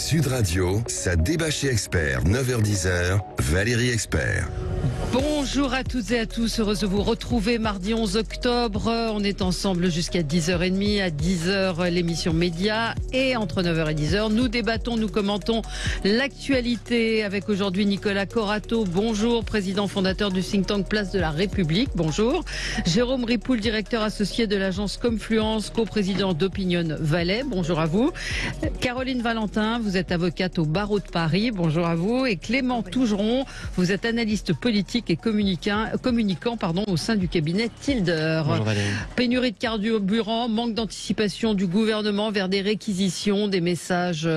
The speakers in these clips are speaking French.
Sud Radio, ça débat chez Expert, 9h-10h, Valérie Expert. Bonjour à toutes et à tous, heureuse de vous retrouver mardi 11 octobre. On est ensemble jusqu'à 10h30, à 10h l'émission Média et entre 9h et 10h, nous débattons, nous commentons l'actualité avec aujourd'hui Nicolas Corato. Bonjour, président fondateur du think tank Place de la République. Bonjour. Jérôme Ripoul, directeur associé de l'agence Confluence, coprésident d'Opinion Valais. Bonjour à vous. Caroline Valentin, vous êtes avocate au barreau de Paris. Bonjour à vous. Et Clément Tougeron, vous êtes analyste politique et communicant au sein du cabinet Tilder. Pénurie de carburant, manque d'anticipation du gouvernement vers des réquisitions, des messages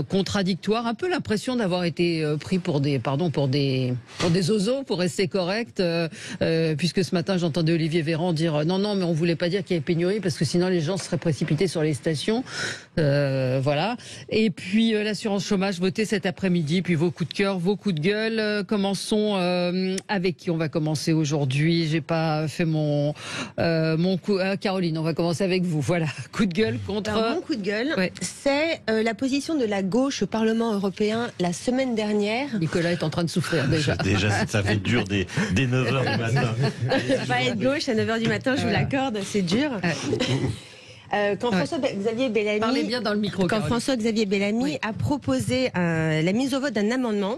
contradictoires. Un peu l'impression d'avoir été pris pour des zozos, pour rester correct, puisque ce matin j'entendais Olivier Véran dire non mais on voulait pas dire qu'il y avait pénurie parce que sinon les gens seraient précipités sur les stations. Voilà. Et puis l'assurance chômage votée cet après-midi, puis vos coups de cœur, vos coups de gueule. Commençons avec qui on va commencer aujourd'hui. J'ai pas fait mon coup. Caroline, on va commencer avec vous. Voilà, coup de gueule contre. Alors, mon coup de gueule, ouais. C'est la position de la gauche au Parlement européen la semaine dernière. Nicolas est en train de souffrir déjà. Déjà, ça fait dur dès 9h du matin. Pas être gauche à 9h du matin, je vous l'accorde, c'est dur. Quand François-Xavier Bellamy, parlez bien dans le micro, quand François-Xavier Bellamy a proposé la mise au vote d'un amendement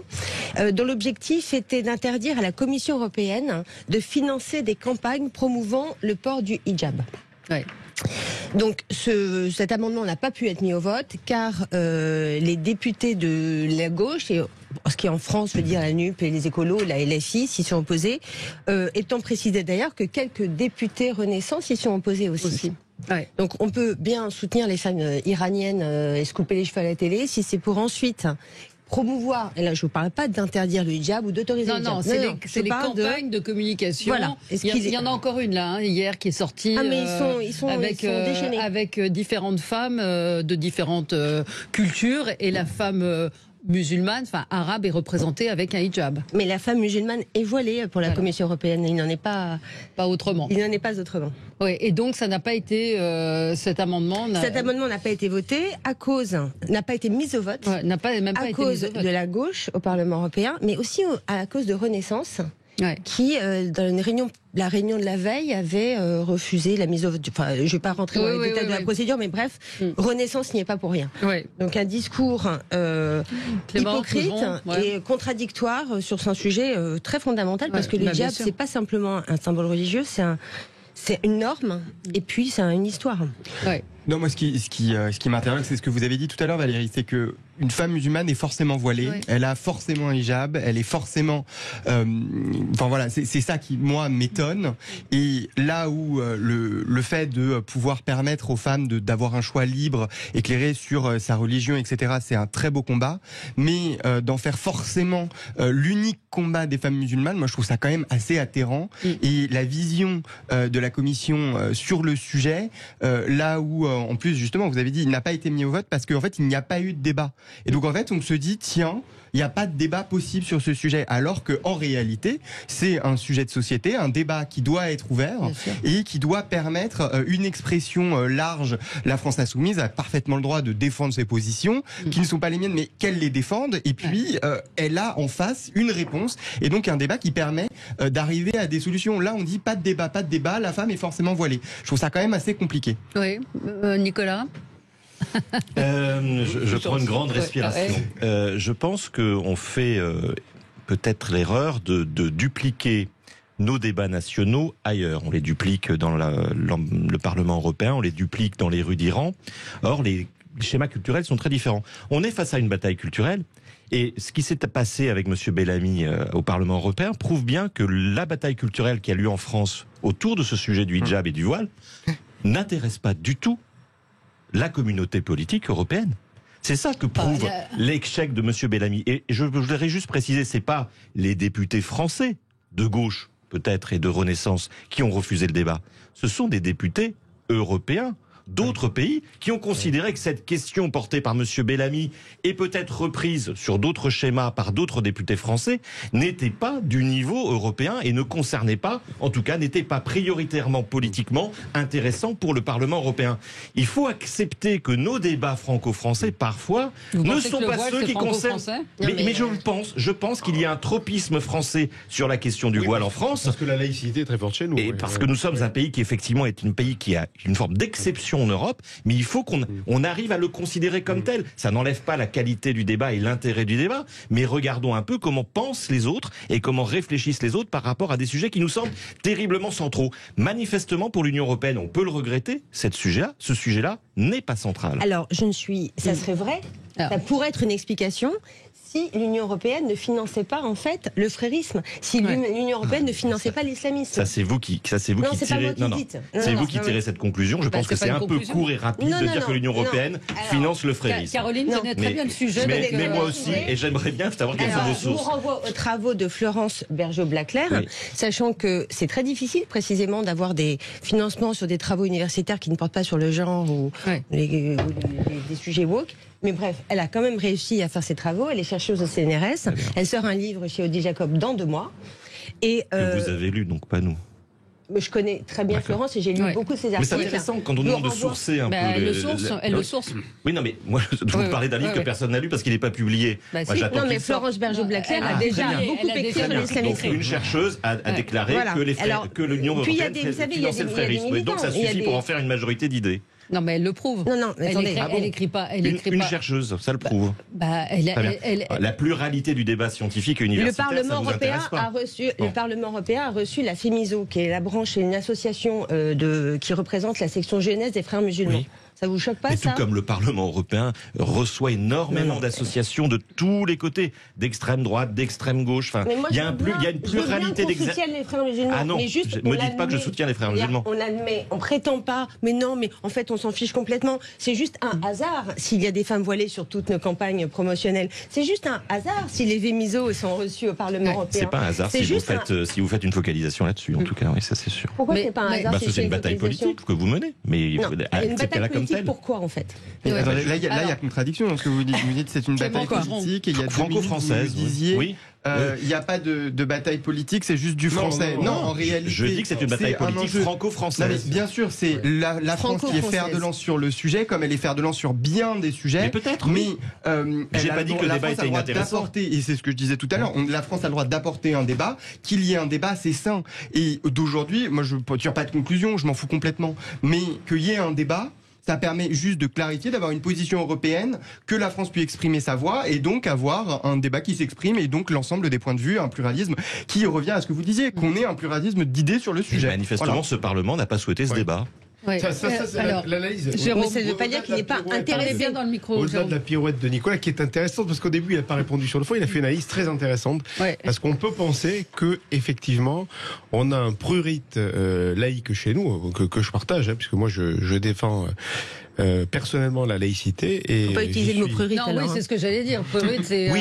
dont l'objectif était d'interdire à la Commission européenne de financer des campagnes promouvant le port du hijab. Ouais. Donc cet amendement n'a pas pu être mis au vote car les députés de la gauche, et ce qui en France veut dire la NUP et les écolos, la LFI, s'y sont opposés, étant précisé d'ailleurs que quelques députés Renaissance s'y sont opposés aussi. Ouais. Donc on peut bien soutenir les femmes iraniennes et se couper les cheveux à la télé si c'est pour ensuite promouvoir, et là je ne vous parle pas d'interdire le hijab ou d'autoriser le hijab. Non, c'est les campagnes de communication. Voilà. Il y en a encore une là, hier, qui est sortie ils sont déchaînés. avec différentes femmes de différentes cultures, et la femme musulmane, enfin arabe, est représentée avec un hijab. Mais la femme musulmane est voilée pour la Commission européenne. Il n'en est pas autrement. Il n'en est pas autrement. Oui, et donc ça n'a pas été cet amendement. Cet amendement n'a pas été voté n'a pas été mis au vote. Ouais, n'a pas même pas à été cause mis au vote. de la gauche au Parlement européen, mais aussi à cause de Renaissance. Ouais. Qui, dans la réunion de la veille, avait refusé la mise au vote. Enfin, je ne vais pas rentrer dans les détails de la procédure, mais bref, Renaissance n'y est pas pour rien. Ouais. Donc un discours hypocrite et contradictoire sur un sujet très fondamental, parce que le hijab, c'est pas simplement un symbole religieux, c'est une norme, et puis c'est une histoire. Ouais. Non, moi, ce qui m'interroge, c'est ce que vous avez dit tout à l'heure, Valérie, c'est que une femme musulmane est forcément voilée, elle a forcément un hijab, elle est forcément... Enfin voilà, c'est ça qui, moi, m'étonne. Et là où le fait de pouvoir permettre aux femmes d'avoir un choix libre, éclairé sur sa religion, etc., c'est un très beau combat. Mais d'en faire forcément l'unique combat des femmes musulmanes, moi, je trouve ça quand même assez atterrant. Et la vision de la Commission sur le sujet, là où, en plus, justement, vous avez dit, il n'a pas été mis au vote parce qu'en fait, il n'y a pas eu de débat. Et donc en fait on se dit tiens, il n'y a pas de débat possible sur ce sujet, alors qu'en réalité c'est un sujet de société, un débat qui doit être ouvert et qui doit permettre une expression large. La France insoumise a parfaitement le droit de défendre ses positions qui ne sont pas les miennes, mais qu'elle les défende, et puis elle a en face une réponse, et donc un débat qui permet d'arriver à des solutions. Là on dit pas de débat, la femme est forcément voilée. Je trouve ça quand même assez compliqué. Oui, Nicolas. Je prends une grande respiration. Je pense qu'on fait peut-être l'erreur de dupliquer nos débats nationaux ailleurs. On les duplique dans le Parlement européen, on les duplique dans les rues d'Iran. Or, les schémas culturels sont très différents. On est face à une bataille culturelle. Et ce qui s'est passé avec M. Bellamy au Parlement européen prouve bien que la bataille culturelle qui a lieu en France autour de ce sujet du hijab et du voile n'intéresse pas du tout la communauté politique européenne. C'est ça que prouve l'échec de M. Bellamy. Et je voudrais juste préciser, c'est pas les députés français de gauche, peut-être, et de Renaissance, qui ont refusé le débat. Ce sont des députés européens d'autres pays qui ont considéré que cette question portée par monsieur Bellamy et peut-être reprise sur d'autres schémas par d'autres députés français n'était pas du niveau européen et ne concernait pas, en tout cas, n'était pas prioritairement politiquement intéressant pour le Parlement européen. Il faut accepter que nos débats franco-français, parfois, ne sont pas ceux qui concernent... Mais je pense qu'il y a un tropisme français sur la question du voile en France. Parce que la laïcité est très forte chez nous. Et parce que nous sommes un pays qui, effectivement, est un pays qui a une forme d'exception en Europe, mais il faut qu'on arrive à le considérer comme tel. Ça n'enlève pas la qualité du débat et l'intérêt du débat, mais regardons un peu comment pensent les autres et comment réfléchissent les autres par rapport à des sujets qui nous semblent terriblement centraux. Manifestement, pour l'Union européenne, on peut le regretter, ce sujet-là n'est pas central. Alors, ça serait vrai, ça pourrait être une explication si l'Union européenne ne finançait pas en fait le frérisme, si l'Union européenne ne finançait pas l'islamisme. Ça c'est vous qui tirez. C'est vous qui tirez cette conclusion. Je pense que c'est un peu court et rapide de dire que l'Union européenne finance le frérisme. Caroline connaît très bien le sujet. Mais moi aussi, et j'aimerais bien savoir quelles sont vos sources. Je vous renvoie aux travaux de Florence Bergeau-Blaclair, sachant que c'est très difficile précisément d'avoir des financements sur des travaux universitaires qui ne portent pas sur le genre ou des sujets woke. Mais bref, elle a quand même réussi à faire ses travaux. Elle est chercheuse au CNRS. Elle sort un livre chez Odile Jacob dans 2 mois. Et que vous avez lu, donc pas nous. Je connais très bien Florence et j'ai lu beaucoup de ses articles. Mais c'est intéressant quand on demande de sourcer un peu. Elle le source. Oui, non, mais moi, je vous parlais d'un livre que personne n'a lu parce qu'il n'est pas publié. Non, mais Florence Bergeau-Blaclair a déjà beaucoup écrit sur l'islamisme. Donc, une chercheuse a déclaré que l'Union européenne finançait le frérisme. Et donc, ça suffit pour en faire une majorité d'idées. Non, mais elle le prouve. Non, mais attendez. Elle écrit pas. Une chercheuse, ça le prouve. La pluralité du débat scientifique et universitaire, ça vous intéresse pas. Le Parlement européen a reçu la FEMISO, qui est la branche, une association qui représente la section jeunesse des frères musulmans. Oui. Ça vous choque pas, ça ? Tout comme le Parlement européen reçoit énormément d'associations de tous les côtés, d'extrême droite, d'extrême gauche. Enfin, il y a une pluralité d'exemples. Les frères musulmans. Ah non, mais juste, me dites pas que je soutiens les frères musulmans. On admet, on prétend pas, mais non, mais en fait, on s'en fiche complètement. C'est juste un hasard s'il y a des femmes voilées sur toutes nos campagnes promotionnelles. C'est juste un hasard si les Vémisos sont reçus au Parlement européen. C'est pas un hasard si vous faites une focalisation là-dessus, en tout cas, oui, ça c'est sûr. Pourquoi c'est pas un hasard? Parce que c'est une bataille politique que vous menez, mais acceptez-la comme telle. Pourquoi en fait? Attendez, là, il y a contradiction dans ce que vous dites. Vous dites c'est une bataille politique et il y a franco-française. Vous disiez, il n'y a pas de bataille politique, c'est juste du français. Non, en réalité, je dis que c'est une bataille politique franco-française. Bien sûr, c'est la France qui est fer de lance sur le sujet, comme elle est fer de lance sur bien des sujets. Mais peut-être. Mais j'ai pas dit que le débat était inintéressant. Et c'est ce que je disais tout à l'heure. La France a le droit d'apporter un débat, qu'il y ait un débat, c'est sain. Et d'aujourd'hui, moi, je ne tire pas de conclusion, je m'en fous complètement. Mais qu'il y ait un débat. Ça permet juste de clarifier, d'avoir une position européenne, que la France puisse exprimer sa voix et donc avoir un débat qui s'exprime et donc l'ensemble des points de vue, un pluralisme qui revient à ce que vous disiez, qu'on ait un pluralisme d'idées sur le sujet. Et manifestement, ce Parlement n'a pas souhaité ce débat. Ouais. Ça c'est l'analyse. Jérôme, ça ne veut pas dire qu'il n'est pas intéressé bien dans le micro. Au-delà de la pirouette de Nicolas, qui est intéressante, parce qu'au début, il n'a pas répondu sur le fond, il a fait une analyse très intéressante. Parce qu'on peut penser que effectivement, on a un prurite laïque chez nous, que je partage, puisque moi, je défends... personnellement la laïcité et faut pas utiliser le mot prurite. Non, oui, c'est ce que j'allais dire. Prurite, c'est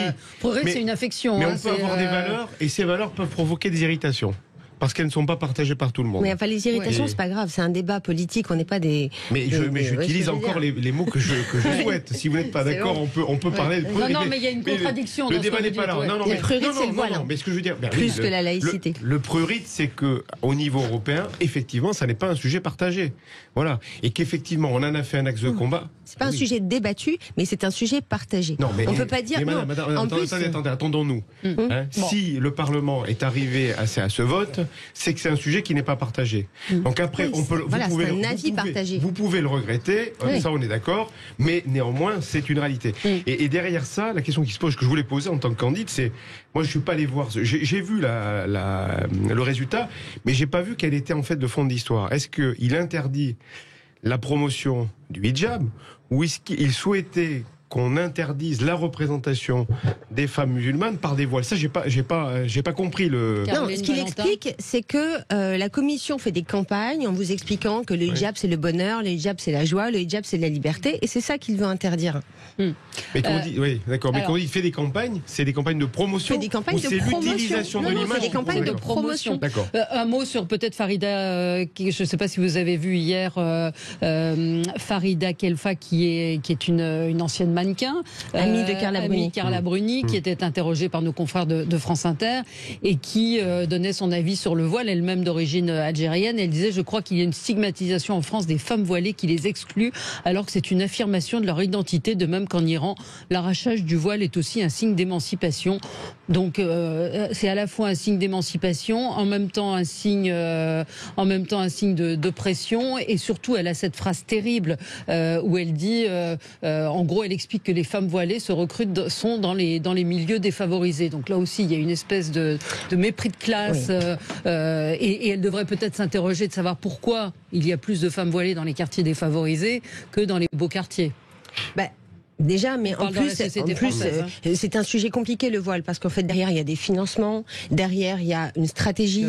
c'est une affection. Mais on peut avoir des valeurs et ces valeurs peuvent provoquer des irritations. Parce qu'elles ne sont pas partagées par tout le monde. Mais enfin, les irritations, c'est pas grave, c'est un débat politique, on n'est pas des... Mais j'utilise encore les mots que je souhaite. Si vous n'êtes pas d'accord, on peut parler de prurite. Non, mais il y a une contradiction. Le débat n'est pas là. Non, le prurite, c'est le voile. Mais ce que je veux dire... Plus que la laïcité. Le prurite, c'est qu'au niveau européen, effectivement, ça n'est pas un sujet partagé. Voilà. Et qu'effectivement, on en a fait un axe de combat. C'est pas un sujet débattu, mais c'est un sujet partagé. Non, mais on peut pas dire... Attendez, attendons-nous. Si le Parlement est arrivé à ce vote, c'est que c'est un sujet qui n'est pas partagé. Donc après, vous pouvez le regretter, ça on est d'accord, mais néanmoins, c'est une réalité. Et derrière ça, la question qui se pose, que je voulais poser en tant que candidat, c'est, moi je suis pas allé voir, j'ai vu le résultat, mais j'ai pas vu quel était en fait le fond de l'histoire. Est-ce qu'il interdit la promotion du hijab, ou est-ce qu'il souhaitait qu'on interdise la représentation des femmes musulmanes par des voiles. Ça, j'ai pas compris le. Non, ce qu'il explique, c'est que la commission fait des campagnes en vous expliquant que le hijab c'est le bonheur, le hijab c'est la joie, le hijab c'est la liberté, et c'est ça qu'il veut interdire. Mais quand on dit, oui, d'accord. Mais quand on dit fait des campagnes, c'est des campagnes de promotion. Fait des campagnes de promotion. C'est l'utilisation de l'image. C'est des campagnes de promotion. D'accord. Un mot sur peut-être Farida, je ne sais pas si vous avez vu hier Farida Khelfa, qui est une ancienne mannequin, amie de Carla Bruni, qui était interrogée par nos confrères de France Inter et qui donnait son avis sur le voile, elle-même d'origine algérienne. Elle disait: je crois qu'il y a une stigmatisation en France des femmes voilées qui les exclut, alors que c'est une affirmation de leur identité, de même qu'en Iran, l'arrachage du voile est aussi un signe d'émancipation. Donc c'est à la fois un signe d'émancipation, en même temps un signe d'oppression, et surtout elle a cette phrase terrible où elle dit, en gros, elle explique que les femmes voilées sont dans les milieux défavorisés. Donc là aussi, il y a une espèce de mépris de classe, et elle devrait peut-être s'interroger de savoir pourquoi il y a plus de femmes voilées dans les quartiers défavorisés que dans les beaux quartiers. Déjà, mais en plus, c'est un sujet compliqué, le voile, parce qu'en fait, derrière, il y a des financements, derrière, il y a une stratégie.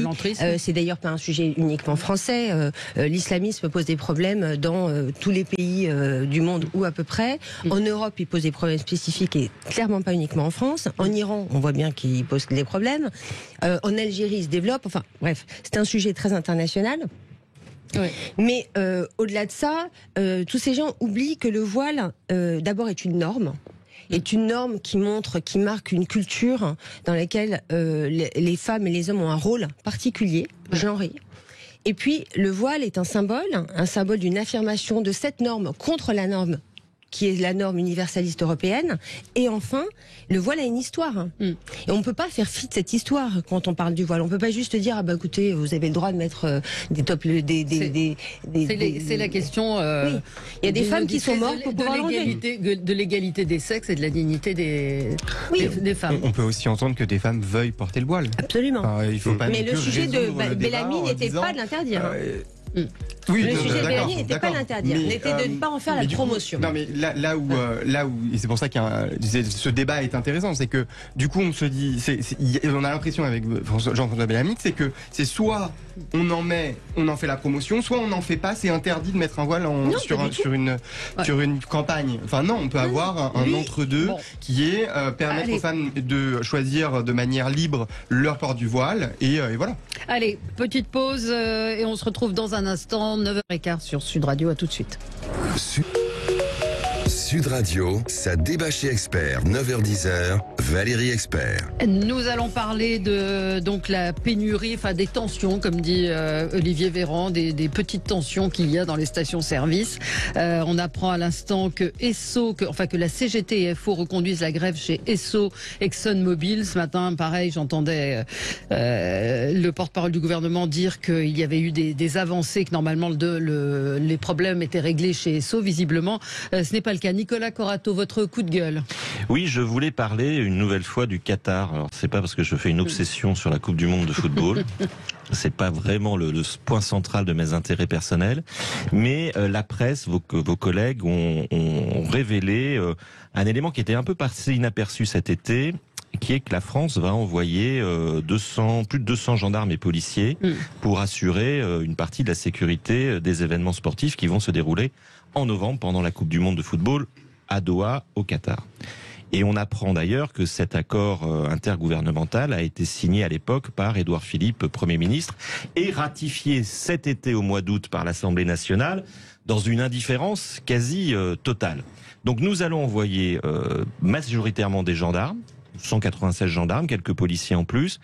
C'est d'ailleurs pas un sujet uniquement français. L'islamisme pose des problèmes dans tous les pays du monde, ou à peu près. En Europe, il pose des problèmes spécifiques, et clairement pas uniquement en France. En Iran, on voit bien qu'il pose des problèmes. En Algérie, il se développe. Enfin, bref, c'est un sujet très international. Oui. Mais au-delà de ça, tous ces gens oublient que le voile, d'abord, est une norme qui marque une culture dans laquelle les femmes et les hommes ont un rôle particulier, genré. Et puis, le voile est un symbole d'une affirmation de cette norme contre la norme qui est la norme universaliste européenne. Et enfin, le voile a une histoire. Et on ne peut pas faire fi de cette histoire quand on parle du voile. On ne peut pas juste dire: ah bah écoutez, vous avez le droit de mettre des tops, c'est la question. Oui. Il y a des femmes qui sont mortes pour pouvoir l'enlever. De l'égalité des sexes et de la dignité des femmes. On peut aussi entendre que des femmes veuillent porter le voile. Absolument. Il faut pas. Mais le sujet de Bellamy n'était pas de l'interdire. Oui, le sujet de Bellamy n'était pas d'interdire, n'était de ne pas en faire la promotion. Non, mais là où, et c'est pour ça que ce débat est intéressant, c'est que du coup on se dit, on a l'impression avec Jean-François Bellamy, c'est que c'est soit on en fait la promotion, soit on n'en fait pas, c'est interdit de mettre un voile sur une campagne. Enfin non, on peut avoir un entre-deux qui est permettre aux femmes de choisir de manière libre leur port du voile, et voilà. Allez, petite pause et on se retrouve dans un instant, 9h15 sur Sud Radio. À tout de suite. Sud Radio, ça débat chez Expert, 9h-10h, Valérie Expert. Nous allons parler de la pénurie, des tensions, comme dit Olivier Véran, des petites tensions qu'il y a dans les stations-service. On apprend à l'instant que la CGT et FO reconduisent la grève chez Esso, ExxonMobil. Ce matin, pareil, j'entendais le porte-parole du gouvernement dire qu'il y avait eu des avancées, que normalement les problèmes étaient réglés chez Esso. Visiblement, ce n'est pas le cas. Nicolas Corato, votre coup de gueule. Oui, je voulais parler une nouvelle fois du Qatar. Alors, c'est pas parce que je fais une obsession sur la Coupe du Monde de football. C'est pas vraiment le point central de mes intérêts personnels. Mais la presse, vos collègues ont révélé un élément qui était un peu passé inaperçu cet été, qui est que la France va envoyer plus de 200 gendarmes et policiers pour assurer une partie de la sécurité des événements sportifs qui vont se dérouler en novembre pendant la Coupe du Monde de football à Doha, au Qatar. Et on apprend d'ailleurs que cet accord intergouvernemental a été signé à l'époque par Édouard Philippe, Premier ministre, et ratifié cet été au mois d'août par l'Assemblée nationale dans une indifférence quasi totale. Donc nous allons envoyer majoritairement des gendarmes, 196 gendarmes, quelques policiers en plus,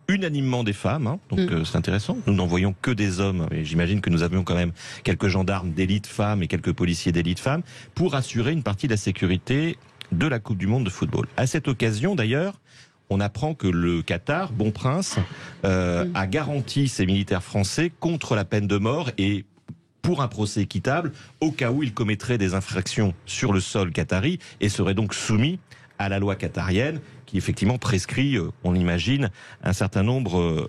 unanimement des femmes, donc c'est intéressant. Nous n'envoyons que des hommes, et j'imagine que nous avions quand même quelques gendarmes d'élite femmes et quelques policiers d'élite femmes pour assurer une partie de la sécurité de la Coupe du Monde de football. À cette occasion, d'ailleurs, on apprend que le Qatar, bon prince, a garanti ses militaires français contre la peine de mort et pour un procès équitable, au cas où ils commettraient des infractions sur le sol qatari et seraient donc soumis à la loi qatarienne, qui effectivement prescrit, on l'imagine, un certain nombre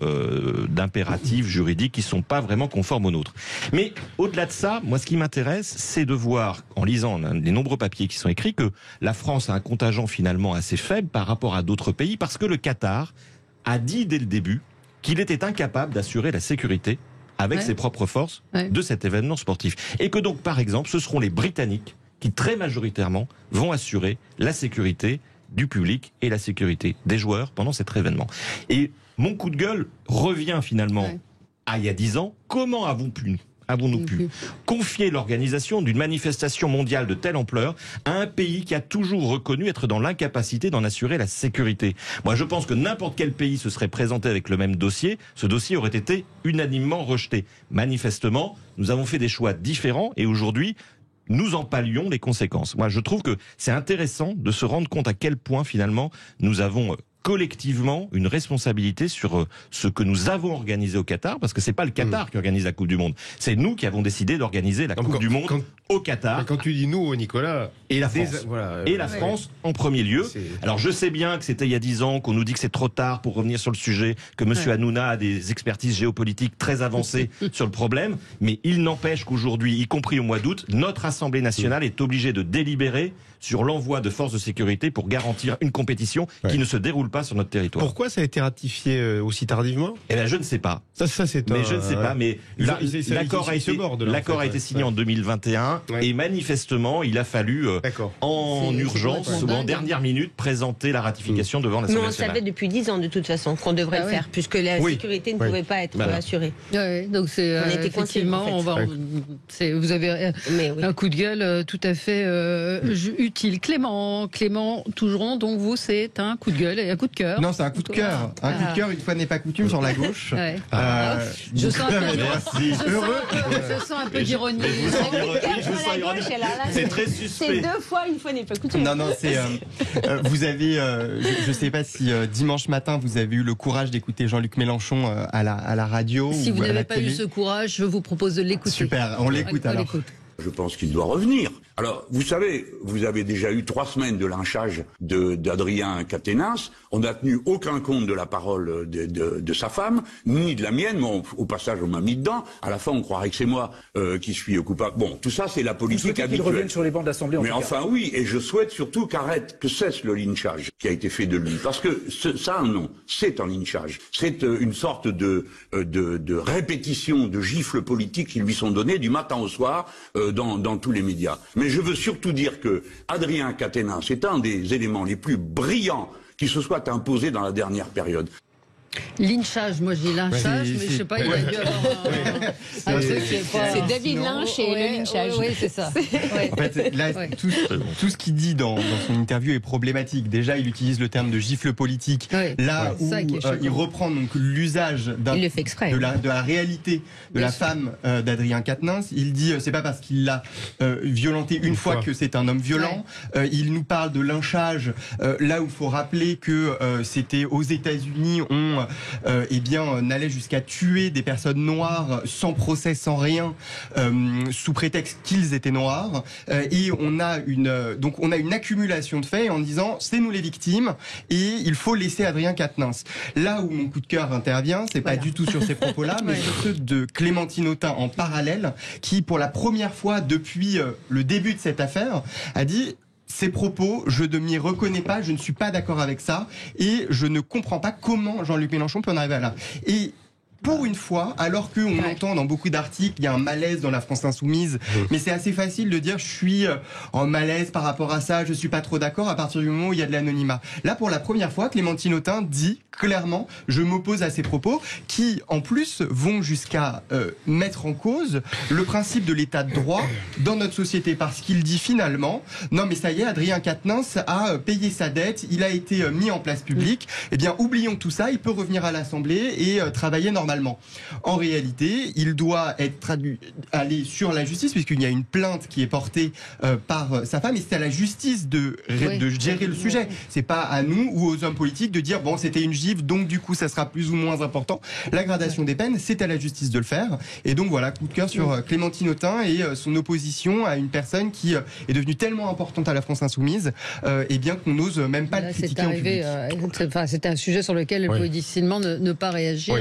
d'impératifs juridiques qui ne sont pas vraiment conformes aux nôtres. Mais au-delà de ça, moi ce qui m'intéresse, c'est de voir, en lisant les nombreux papiers qui sont écrits, que la France a un contingent finalement assez faible par rapport à d'autres pays, parce que le Qatar a dit dès le début qu'il était incapable d'assurer la sécurité avec ses propres forces de cet événement sportif. Et que donc, par exemple, ce seront les Britanniques qui, très majoritairement, vont assurer la sécurité du public et la sécurité des joueurs pendant cet événement. Et mon coup de gueule revient finalement à il y a 10 ans. Comment avons-nous pu confier l'organisation d'une manifestation mondiale de telle ampleur à un pays qui a toujours reconnu être dans l'incapacité d'en assurer la sécurité? Moi, je pense que n'importe quel pays se serait présenté avec le même dossier, ce dossier aurait été unanimement rejeté. Manifestement, nous avons fait des choix différents et aujourd'hui, nous en pallions les conséquences. Moi, je trouve que c'est intéressant de se rendre compte à quel point, finalement, nous avons collectivement une responsabilité sur ce que nous avons organisé au Qatar, parce que c'est pas le Qatar qui organise la Coupe du Monde, c'est nous qui avons décidé d'organiser la Coupe du Monde au Qatar. Quand tu dis nous, Nicolas, et la France, France en premier lieu. Alors je sais bien que c'était il y a 10 ans, qu'on nous dit que c'est trop tard pour revenir sur le sujet, que Monsieur Hanouna a des expertises géopolitiques très avancées sur le problème, mais il n'empêche qu'aujourd'hui, y compris au mois d'août, notre Assemblée nationale est obligée de délibérer sur l'envoi de forces de sécurité pour garantir une compétition qui ne se déroule pas sur notre territoire. Pourquoi ça a été ratifié aussi tardivement? Eh bien, je ne sais pas. Ça c'est je ne sais pas, mais l'accord a été signé en 2021 et manifestement, il a fallu en urgence ou en dernière minute présenter la ratification devant l'Assemblée nationale. Mais on savait depuis 10 ans de toute façon qu'on devrait le faire, puisque la sécurité ne pouvait pas être assurée. Donc c'est effectivement, vous avez un coup de gueule tout à fait utile. Clément, toujours, donc vous, c'est un coup de gueule et un coup de cœur. Non, c'est un coup de cœur. Un coup de cœur, une fois n'est pas coutume, sur la gauche. Je sens un peu d'ironie. C'est très suspect. C'est 2 fois, une fois n'est pas coutume. Non, c'est... vous avez... je ne sais pas si dimanche matin, vous avez eu le courage d'écouter Jean-Luc Mélenchon à la radio. Si vous n'avez pas eu ce courage, je vous propose de l'écouter. Super, on l'écoute alors. Je pense qu'il doit revenir. Alors, vous savez, vous avez déjà eu 3 semaines de lynchage d'Adrien Quatennens. On n'a tenu aucun compte de la parole de sa femme, ni de la mienne. Bon, au passage, on m'a mis dedans. À la fin, on croirait que c'est moi qui suis coupable. Bon, tout ça, c'est la politique habituelle. Qu'il revienne sur les bancs de l'Assemblée. Mais enfin, oui, et je souhaite surtout que cesse le lynchage qui a été fait de lui. Parce que ça, non, c'est un lynchage. C'est une sorte de répétition de gifles politiques qui lui sont données du matin au soir dans tous les médias. Mais je veux surtout dire que Adrien Quatennens est un des éléments les plus brillants qui se soit imposé dans la dernière période. Lynchage, moi je dis lynchage, mais je sais pas, il a dû avoir un truc qui est pas... C'est David Lynch et le lynchage. Oui, c'est ça. En fait, là, tout ce qu'il dit dans son interview est problématique. Déjà, il utilise le terme de gifle politique. Là où il reprend donc l'usage de la réalité de la femme d'Adrien Quatennens. Il dit, c'est pas parce qu'il l'a violenté une fois que c'est un homme violent. Il nous parle de lynchage, là où il faut rappeler que c'était aux États-Unis, on allait jusqu'à tuer des personnes noires sans procès, sans rien, sous prétexte qu'ils étaient noirs. Et on a une accumulation de faits en disant c'est nous les victimes et il faut laisser Adrien Quatennens. Là où mon coup de cœur intervient, c'est pas du tout sur ces propos-là, mais sur ceux de Clémentine Autain en parallèle, qui pour la première fois depuis le début de cette affaire a dit: ces propos, je ne m'y reconnais pas, je ne suis pas d'accord avec ça, et je ne comprends pas comment Jean-Luc Mélenchon peut en arriver à là. Et pour une fois, alors qu'on entend dans beaucoup d'articles, il y a un malaise dans la France insoumise, mais c'est assez facile de dire je suis en malaise par rapport à ça, je suis pas trop d'accord à partir du moment où il y a de l'anonymat. Là, pour la première fois, Clémentine Autain dit clairement je m'oppose à ces propos qui, en plus, vont jusqu'à mettre en cause le principe de l'état de droit dans notre société, parce qu'il dit finalement non mais ça y est, Adrien Quatennens a payé sa dette, il a été mis en place publique, eh bien oublions tout ça, il peut revenir à l'Assemblée et travailler normalement. normalement. En réalité, il doit être aller sur la justice, puisqu'il y a une plainte qui est portée par sa femme, et c'est à la justice de gérer le sujet. C'est pas à nous ou aux hommes politiques de dire bon, c'était une gifle, donc du coup ça sera plus ou moins important. La gradation des peines, c'est à la justice de le faire. Et donc voilà, coup de cœur sur Clémentine Autain et son opposition à une personne qui est devenue tellement importante à la France insoumise, et bien qu'on n'ose même pas le critiquer en public. C'était un sujet sur lequel elle pouvait difficilement ne pas réagir.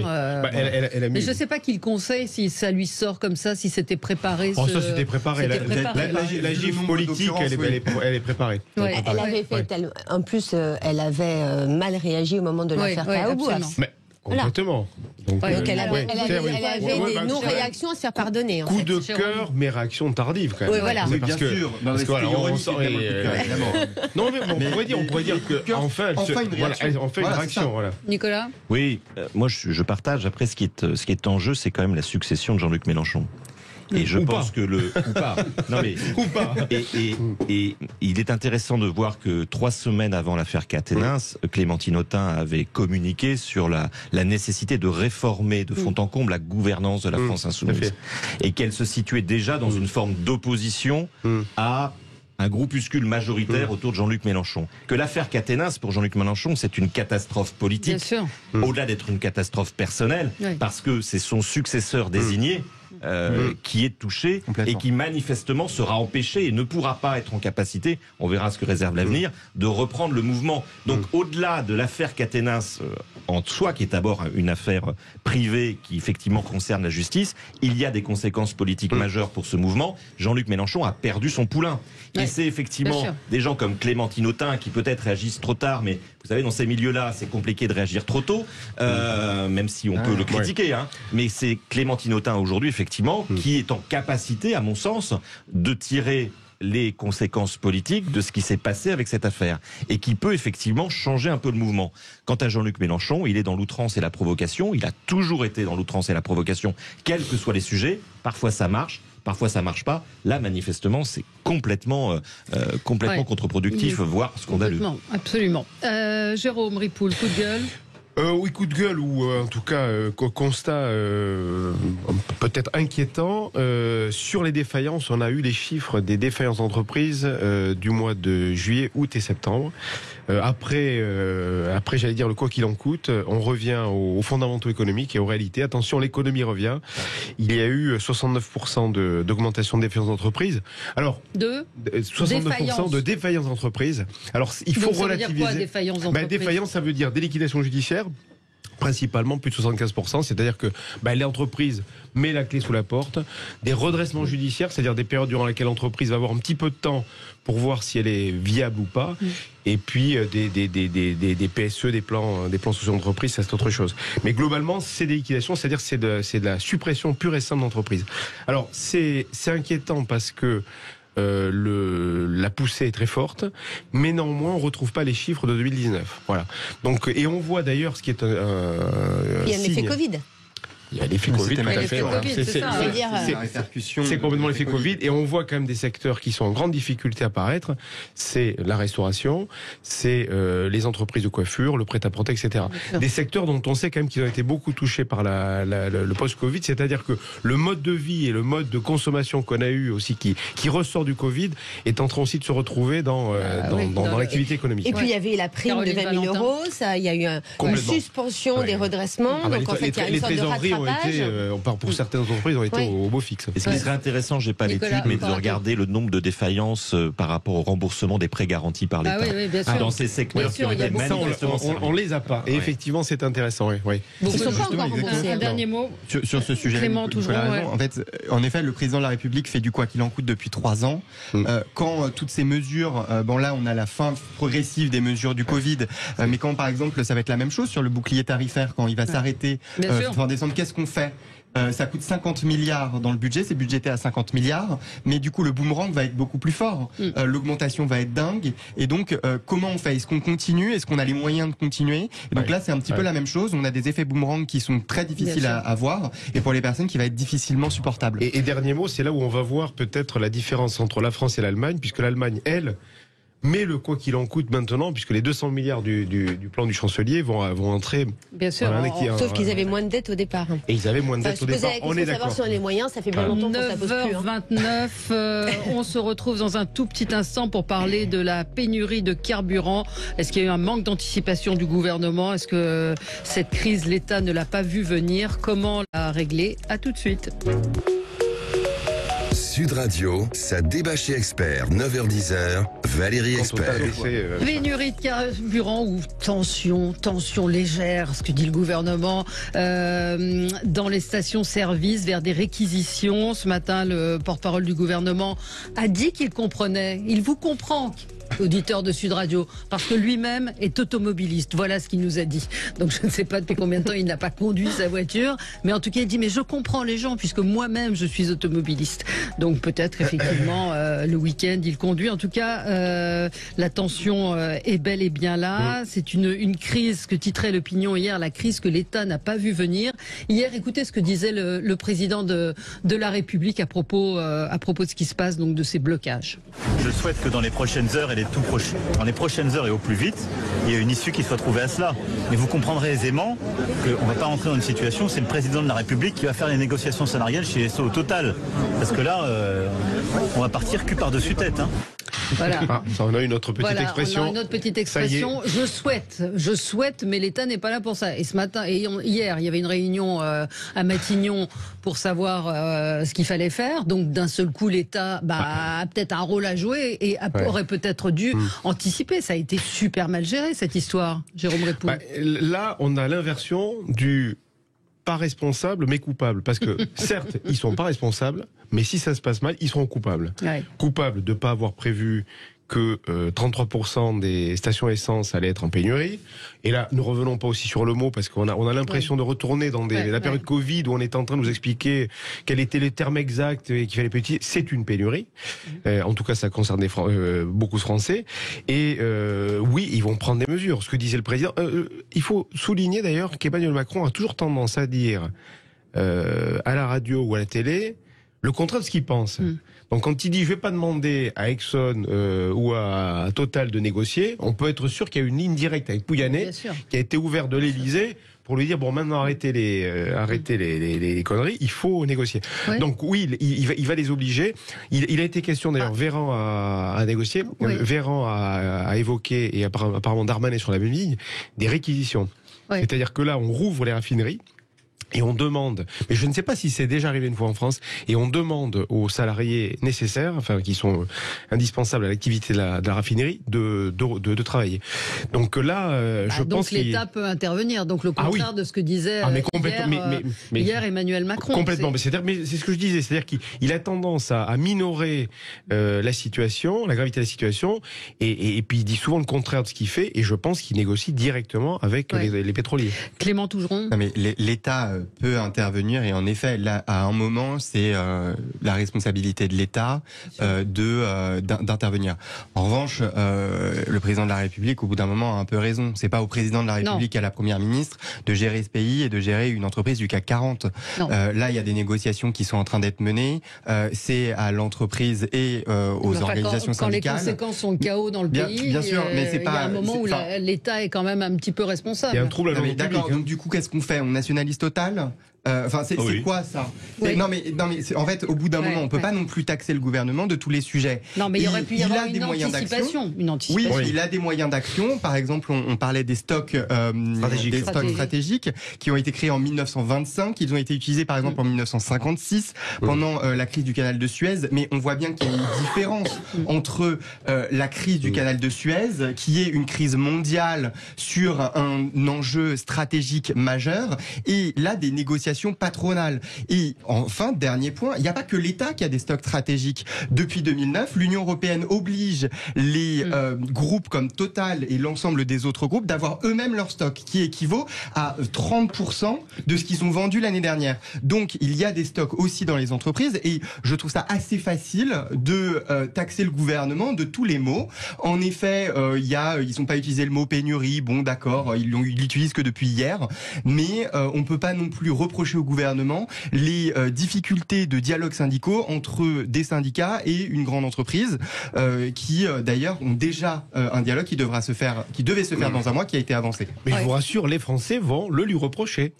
Mais je ne sais pas qui le conseille, si ça lui sort comme ça, si c'était préparé. Ça c'était préparé. La gifle politique, elle est préparée. Elle avait fait, en plus, elle avait mal réagi au moment de l'affaire Kaoubouas. Complètement. Donc elle avait des non-réactions à se faire pardonner. Coup de cœur, mais réaction tardive quand même. Oui, voilà. Bien sûr. Non, mais on pourrait dire qu'enfin une réaction. Nicolas ? Oui, moi je partage. Après, ce qui est en jeu, c'est quand même la succession de Jean-Luc Mélenchon. Et je pense que Et il est intéressant de voir que 3 semaines avant l'affaire Quatennens, Clémentine Autain avait communiqué sur la nécessité de réformer de fond en comble la gouvernance de la France insoumise. Et qu'elle se situait déjà dans une forme d'opposition à un groupuscule majoritaire autour de Jean-Luc Mélenchon. Que l'affaire Quatennens, pour Jean-Luc Mélenchon, c'est une catastrophe politique, au-delà d'être une catastrophe personnelle, parce que c'est son successeur désigné qui est touché et qui manifestement sera empêché et ne pourra pas être en capacité, on verra ce que réserve l'avenir, de reprendre le mouvement. Donc au-delà de l'affaire Quatennens en soi, qui est d'abord une affaire privée qui effectivement concerne la justice, il y a des conséquences politiques majeures pour ce mouvement. Jean-Luc Mélenchon a perdu son poulain. Et c'est effectivement des gens comme Clémentine Autain qui peut-être réagissent trop tard, mais vous savez, dans ces milieux-là, c'est compliqué de réagir trop tôt, même si on peut le critiquer. Mais c'est Clémentine Autain aujourd'hui, effectivement, qui est en capacité, à mon sens, de tirer les conséquences politiques de ce qui s'est passé avec cette affaire et qui peut effectivement changer un peu le mouvement. Quant à Jean-Luc Mélenchon, il est dans l'outrance et la provocation, il a toujours été dans l'outrance et la provocation, quels que soient les sujets. Parfois ça marche, parfois ça marche pas. Là, manifestement, c'est complètement contre-productif, voire scandaleux. Absolument. Jérôme Ripoul, coup de gueule. Oui, coup de gueule ou en tout cas constat peut-être inquiétant. Sur les défaillances, on a eu les chiffres des défaillances d'entreprises du mois de juillet, août et septembre. Après, j'allais dire le quoi qu'il en coûte, on revient aux fondamentaux économiques et aux réalités. Attention, l'économie revient. Il y a eu 69% d'augmentation de défaillances d'entreprises. Alors, 69% de défaillances d'entreprises. Alors, il faut relativiser. Ça veut dire quoi, défaillance d'entreprise ? Défaillance, ça veut dire des liquidations judiciaires. Principalement plus de 75%, c'est-à-dire que l'entreprise met la clé sous la porte, des redressements judiciaires, c'est-à-dire des périodes durant lesquelles l'entreprise va avoir un petit peu de temps pour voir si elle est viable ou pas, et puis des PSE, des plans sociaux d'entreprise, ça c'est autre chose. Mais globalement, c'est des liquidations, c'est-à-dire c'est de la suppression pure et simple d'entreprise. Alors c'est inquiétant parce que la poussée est très forte, mais néanmoins on ne retrouve pas les chiffres de 2019. Voilà. Donc, et on voit d'ailleurs ce qui est il y a un effet Covid. Il y a l'effet Covid, tout à fait. C'est complètement l'effet Covid. Et on voit quand même des secteurs qui sont en grande difficulté à apparaître. C'est la restauration, c'est les entreprises de coiffure, le prêt-à-porter, etc. Des secteurs dont on sait quand même qu'ils ont été beaucoup touchés par le post-Covid. C'est-à-dire que le mode de vie et le mode de consommation qu'on a eu aussi, qui ressort du Covid, est en train aussi de se retrouver dans l'activité économique. Et puis il y avait la prime de 20 000 €. Ça, il y a eu une suspension des redressements. Donc en fait, il y a une sorte de rattrapage. Pour certaines entreprises, ont été au beau fixe. Et ce qui serait intéressant, j'ai pas l'étude, mais de regarder le nombre de défaillances par rapport au remboursement des prêts garantis par l'État. Dans ces secteurs qui ont été manifestement on les a pas. Et effectivement, c'est intéressant. Oui. Ils sont pas encore remboursés. Un dernier mot sur ce sujet. Clément, toujours. En effet, le président de la République fait du quoi qu'il en coûte depuis 3 ans. Quand toutes ces mesures, là, on a la fin progressive des mesures du Covid, mais quand, par exemple, ça va être la même chose sur le bouclier tarifaire, quand il va s'arrêter fin décembre, qu'est-ce qu'on fait ? Ça coûte 50 milliards dans le budget, c'est budgété à 50 milliards, mais du coup le boomerang va être beaucoup plus fort, l'augmentation va être dingue, et donc comment on fait ? Est-ce qu'on continue ? Est-ce qu'on a les moyens de continuer ? Et donc là c'est un petit peu la même chose, on a des effets boomerang qui sont très difficiles à voir, et pour les personnes qui va être difficilement supportable. Et dernier mot, c'est là où on va voir peut-être la différence entre la France et l'Allemagne, puisque l'Allemagne, elle, mais le quoi qu'il en coûte maintenant, puisque les 200 milliards du plan du chancelier vont entrer. Bien sûr, sauf qu'ils avaient moins de dettes au départ. Et ils avaient moins de dettes au départ, on est d'accord. Savoir si on a les moyens, ça fait bien longtemps qu'on ça pose plus. 9h29, on se retrouve dans un tout petit instant pour parler de la pénurie de carburant. Est-ce qu'il y a eu un manque d'anticipation du gouvernement? Est-ce que cette crise, l'État ne l'a pas vu venir? Comment la régler? À tout de suite. Sud Radio, ça débat chez Expert, 9h-10h, Valérie Expert. Pénurie de carburant ou tension légère, ce que dit le gouvernement, dans les stations-service vers des réquisitions. Ce matin, le porte-parole du gouvernement a dit qu'il comprenait. Il vous comprend, auditeur de Sud Radio, parce que lui-même est automobiliste. Voilà ce qu'il nous a dit. Donc je ne sais pas depuis combien de temps il n'a pas conduit sa voiture, mais en tout cas il dit mais je comprends les gens puisque moi-même je suis automobiliste. Donc peut-être effectivement le week-end il conduit. En tout cas la tension est bel et bien là. C'est une crise que titrait l'opinion hier, la crise que l'État n'a pas vu venir. Hier, écoutez ce que disait le président de la République à propos de ce qui se passe, donc de ces blocages. Je souhaite que dans les prochaines heures dans les prochaines heures et au plus vite, il y a une issue qui soit trouvée à cela. Mais vous comprendrez aisément qu'on ne va pas rentrer dans une situation où c'est le président de la République qui va faire les négociations salariales chez SO Total. Parce que là, on va partir cul par-dessus tête. Hein. Voilà. Ça, on a une autre petite expression. On a une autre petite expression. Je souhaite, mais l'État n'est pas là pour ça. Et ce matin, hier, il y avait une réunion à Matignon pour savoir ce qu'il fallait faire. Donc d'un seul coup, l'État a peut-être un rôle à jouer et aurait peut-être dû anticiper. Ça a été super mal géré cette histoire, Jérôme Répoux. Là, on a l'inversion du pas responsable mais coupable. Parce que certes, ils sont pas responsables, mais si ça se passe mal, ils seront coupables. Ouais. Coupables de ne pas avoir prévu que 33% des stations essence allaient être en pénurie. Et là, ne revenons pas aussi sur le mot, parce qu'on a l'impression de retourner dans la période Covid, où on est en train de nous expliquer quel était le terme exact et qu'il fallait pétier. C'est une pénurie. En tout cas, ça concerne beaucoup de Français. Et oui, ils vont prendre des mesures. Ce que disait le président. Il faut souligner d'ailleurs qu'Emmanuel Macron a toujours tendance à dire à la radio ou à la télé le contraire de ce qu'il pense. Donc quand il dit je vais pas demander à Exxon ou à Total de négocier, on peut être sûr qu'il y a une ligne directe avec Pouyanné qui a été ouverte de l'Élysée pour lui dire bon maintenant arrêtez les conneries, il faut négocier. Ouais. Donc oui, il va les obliger. Il a été question d'ailleurs, Véran a négocié, Véran a évoqué, et apparemment Darmanin sur la même ligne, des réquisitions. Ouais. C'est-à-dire que là on rouvre les raffineries. Et on demande, mais je ne sais pas si c'est déjà arrivé une fois en France, et on demande aux salariés nécessaires, enfin qui sont indispensables à l'activité de la raffinerie, de travailler. Donc là, je pense que l'État peut intervenir. Donc le contraire de ce que disait hier Emmanuel Macron. Complètement. Mais c'est ce que je disais, c'est-à-dire qu'il a tendance à minorer la situation, la gravité de la situation, et puis il dit souvent le contraire de ce qu'il fait. Et je pense qu'il négocie directement avec les pétroliers. Clément Tougeron. Non mais l'État peut intervenir, et en effet là à un moment c'est la responsabilité de l'État d'intervenir. En revanche le président de la République au bout d'un moment a un peu raison. C'est pas au président de la République, à la première ministre de gérer ce pays et de gérer une entreprise du CAC 40. Là il y a des négociations qui sont en train d'être menées, c'est à l'entreprise et aux organisations syndicales. Quand les conséquences sont le chaos dans le pays, bien sûr, mais c'est pas, il y a un moment où l'État est quand même un petit peu responsable. Il y a un trouble à l'ordre public. D'accord, donc du coup qu'est-ce qu'on fait? On nationalise Total? C'est quoi ça? Non mais en fait au bout d'un moment on peut pas non plus taxer le gouvernement de tous les sujets. Non mais il aurait pu y avoir une anticipation. Il a des moyens d'action. Par exemple on parlait des stocks stratégiques qui ont été créés en 1925. Ils ont été utilisés par exemple en 1956 pendant la crise du canal de Suez. Mais on voit bien qu'il y a une différence entre la crise du canal de Suez, qui est une crise mondiale sur un enjeu stratégique majeur, et là des négociations patronales. Et enfin, dernier point, il n'y a pas que l'État qui a des stocks stratégiques. Depuis 2009, l'Union européenne oblige les groupes comme Total et l'ensemble des autres groupes d'avoir eux-mêmes leur stock, qui équivaut à 30% de ce qu'ils ont vendu l'année dernière. Donc, il y a des stocks aussi dans les entreprises, et je trouve ça assez facile de taxer le gouvernement de tous les mots. En effet, ils n'ont pas utilisé le mot pénurie. Bon, d'accord, ils l'utilisent que depuis hier, mais on peut pas non plus reprocher reproché au gouvernement les difficultés de dialogue syndicaux entre des syndicats et une grande entreprise qui d'ailleurs ont déjà un dialogue qui devait se faire dans un mois, qui a été avancé. Mais je vous rassure, les Français vont le lui reprocher.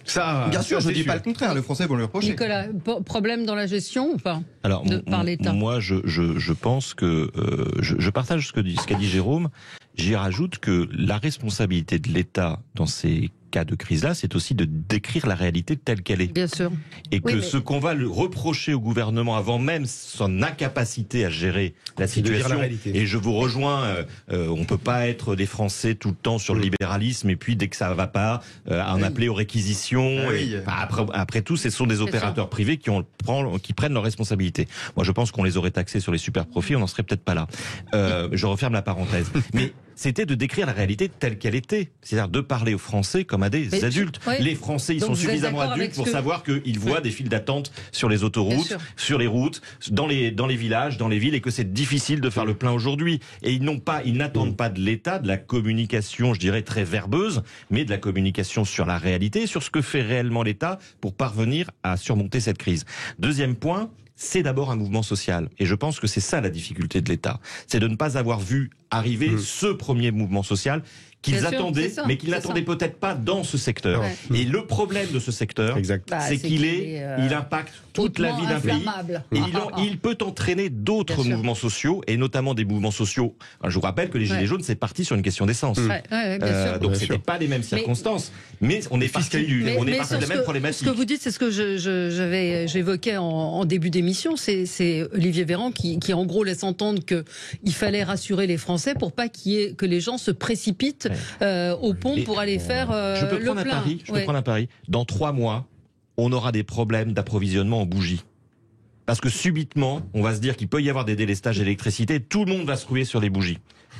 Ça, bien sûr, je ne dis pas le contraire, les Français vont le reprocher. Nicolas, problème dans la gestion ou pas? Alors, par l'État. Moi, je pense que je partage ce qu'a dit Jérôme. J'y rajoute que la responsabilité de l'État dans ces cas de crise-là, c'est aussi de décrire la réalité telle qu'elle est. Bien sûr. Et que ce qu'on va reprocher au gouvernement avant même son incapacité à gérer la situation, et je vous rejoins, on peut pas être des Français tout le temps sur le libéralisme et puis dès que ça va pas, en appeler aux réquisitions. Après tout, ce sont des opérateurs privés qui prennent leurs responsabilités. Moi, je pense qu'on les aurait taxés sur les super profits, on n'en serait peut-être pas là. Je referme la parenthèse. Mais c'était de décrire la réalité telle qu'elle était. C'est-à-dire de parler aux Français comme à des adultes. Les Français, ils sont suffisamment adultes pour savoir qu'ils voient des files d'attente sur les autoroutes, sur les routes, dans les villages, dans les villes, et que c'est difficile de faire le plein aujourd'hui. Et ils n'attendent pas de l'État, de la communication, je dirais, très verbeuse, mais de la communication sur la réalité, sur ce que fait réellement l'État pour parvenir à surmonter cette crise. Deuxième point, c'est d'abord un mouvement social. Et je pense que c'est ça la difficulté de l'État. C'est de ne pas avoir vu arriver ce premier mouvement social qu'ils attendaient, mais qu'ils n'attendaient peut-être pas dans ce secteur. Et le problème de ce secteur, c'est qu'il impacte toute la vie d'un pays. Et il peut entraîner d'autres mouvements sociaux, et notamment des mouvements sociaux. Je vous rappelle que les Gilets jaunes, c'est parti sur une question d'essence. Donc c'était pas les mêmes circonstances, mais on est parti de la même problématique. Ce que vous dites, c'est ce que j'évoquais en début d'émission, c'est Olivier Véran qui en gros laisse entendre qu'il fallait rassurer les Français pour pas que les gens se précipitent au pont pour aller faire le plein. Je peux prendre un pari. Dans 3 mois, on aura des problèmes d'approvisionnement en bougies. Parce que subitement, on va se dire qu'il peut y avoir des délestages d'électricité, tout le monde va se ruer sur les bougies.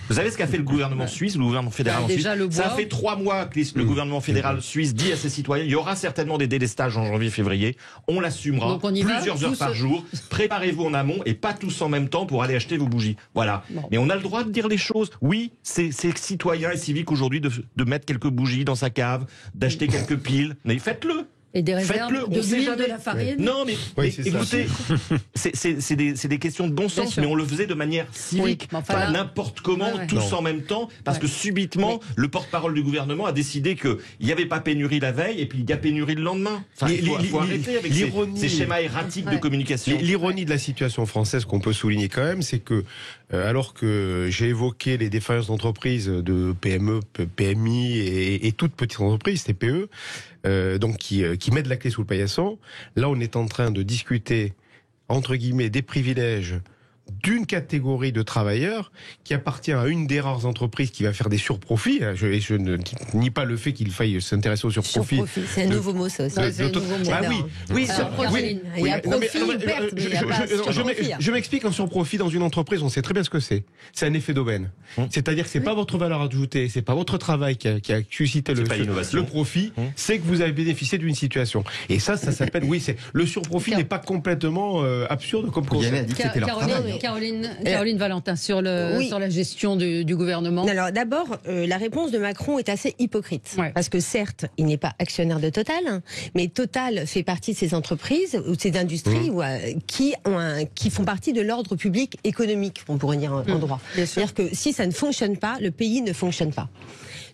Vous savez ce qu'a fait le gouvernement suisse, le gouvernement fédéral en Suisse? Ça fait 3 mois que le gouvernement fédéral suisse dit à ses citoyens, il y aura certainement des délestages en janvier-février, on l'assumera, plusieurs heures par jour, préparez-vous en amont et pas tous en même temps pour aller acheter vos bougies. Voilà. Mais on a le droit de dire les choses. Oui, c'est citoyen et civique aujourd'hui de mettre quelques bougies dans sa cave, d'acheter quelques piles, mais faites-le. Et des réserves de l'huile, de la farine. Non, mais écoutez, c'est des questions de bon sens, mais on le faisait de manière civique, pas n'importe comment, tous en même temps, parce que subitement, le porte-parole du gouvernement a décidé qu'il n'y avait pas pénurie la veille, et puis il y a pénurie le lendemain. Enfin, il faut arrêter avec ces schémas erratiques de communication. L'ironie de la situation française qu'on peut souligner quand même, c'est que alors que j'ai évoqué les défaillances d'entreprises de PME, PMI et toutes petites entreprises, TPE, donc qui mettent la clé sous le paillasson, là on est en train de discuter entre guillemets des privilèges d'une catégorie de travailleurs qui appartient à une des rares entreprises qui va faire des surprofits. Je ne nie pas le fait qu'il faille s'intéresser aux surprofits. Surprofit, c'est un nouveau mot, ça aussi. Il y a profit, perte, mais il n'y a pas surprofit. Je m'explique, un surprofit dans une entreprise, on sait très bien ce que c'est. C'est un effet d'aubaine. C'est-à-dire que c'est pas votre valeur ajoutée, c'est pas votre travail qui a suscité le profit, c'est que vous avez bénéficié d'une situation. Et ça s'appelle, le surprofit n'est pas complètement absurde comme concept. Caroline Valentin, sur la gestion du gouvernement. Alors d'abord, la réponse de Macron est assez hypocrite. Parce que certes, il n'est pas actionnaire de Total, mais Total fait partie de ces entreprises ou de ces industries qui font partie de l'ordre public économique, on pourrait dire en droit. C'est-à-dire que si ça ne fonctionne pas, le pays ne fonctionne pas.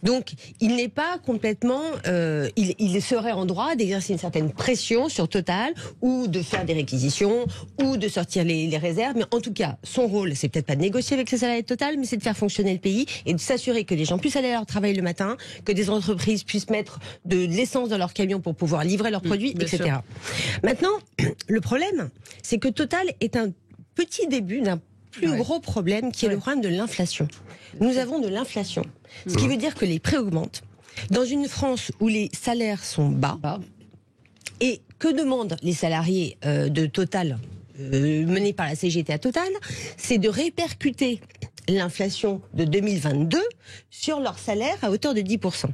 Donc, il n'est pas complètement... il serait en droit d'exercer une certaine pression sur Total, ou de faire des réquisitions, ou de sortir les réserves. Mais en tout cas, son rôle, c'est peut-être pas de négocier avec les salariés de Total, mais c'est de faire fonctionner le pays et de s'assurer que les gens puissent aller à leur travail le matin, que des entreprises puissent mettre de l'essence dans leurs camions pour pouvoir livrer leurs produits, etc. Sûr. Maintenant, le problème, c'est que Total est un petit début d'un plus gros problème qui est le problème de l'inflation. Nous avons de l'inflation. Ce qui veut dire que les prix augmentent. Dans une France où les salaires sont bas, et que demandent les salariés de Total, menés par la CGT à Total, c'est de répercuter l'inflation de 2022 sur leur salaire à hauteur de 10%.